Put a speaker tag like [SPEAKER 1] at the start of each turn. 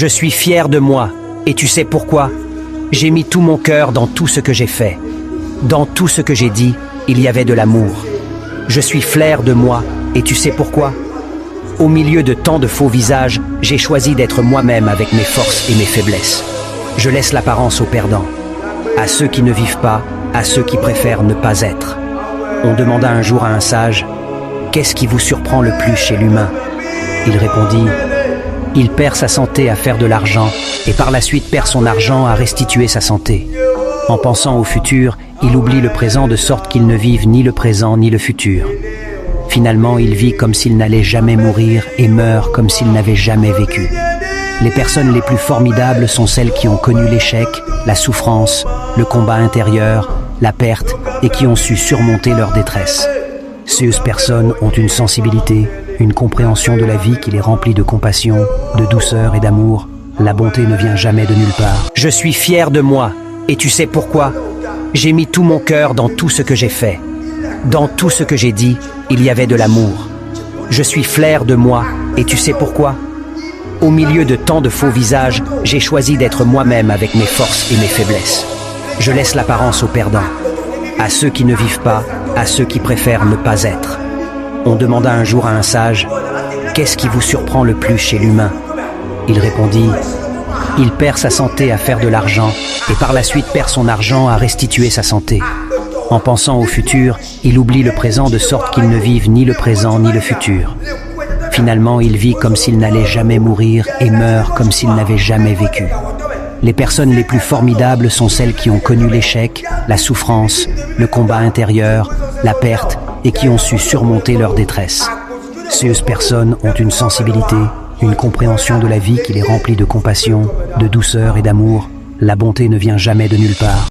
[SPEAKER 1] Je suis fier de moi, et tu sais pourquoi? J'ai mis tout mon cœur dans tout ce que j'ai fait. Dans tout ce que j'ai dit, il y avait de l'amour. Je suis fier de moi, et tu sais pourquoi? Au milieu de tant de faux visages, j'ai choisi d'être moi-même avec mes forces et mes faiblesses. Je laisse l'apparence aux perdants, à ceux qui ne vivent pas, à ceux qui préfèrent ne pas être. On demanda un jour à un sage, « Qu'est-ce qui vous surprend le plus chez l'humain ?» Il répondit, « Il perd sa santé à faire de l'argent et par la suite perd son argent à restituer sa santé. En pensant au futur, il oublie le présent de sorte qu'il ne vive ni le présent ni le futur. Finalement, il vit comme s'il n'allait jamais mourir et meurt comme s'il n'avait jamais vécu. Les personnes les plus formidables sont celles qui ont connu l'échec, la souffrance, le combat intérieur, la perte et qui ont su surmonter leur détresse. Ces personnes ont une sensibilité, une compréhension de la vie qui les remplit de compassion, de douceur et d'amour. La bonté ne vient jamais de nulle part. Je suis fier de moi, et tu sais pourquoi? J'ai mis tout mon cœur dans tout ce que j'ai fait. Dans tout ce que j'ai dit, il y avait de l'amour. Je suis fier de moi, et tu sais pourquoi? Au milieu de tant de faux visages, j'ai choisi d'être moi-même avec mes forces et mes faiblesses. Je laisse l'apparence aux perdants, à ceux qui ne vivent pas, à ceux qui préfèrent ne pas être. On demanda un jour à un sage, « Qu'est-ce qui vous surprend le plus chez l'humain ?» Il répondit, « Il perd sa santé à faire de l'argent et par la suite perd son argent à restituer sa santé. En pensant au futur, il oublie le présent de sorte qu'il ne vive ni le présent ni le futur. Finalement, il vit comme s'il n'allait jamais mourir et meurt comme s'il n'avait jamais vécu. Les personnes les plus formidables sont celles qui ont connu l'échec, la souffrance, le combat intérieur, la perte et qui ont su surmonter leur détresse. Ces personnes ont une sensibilité, une compréhension de la vie qui les remplit de compassion, de douceur et d'amour. La bonté ne vient jamais de nulle part.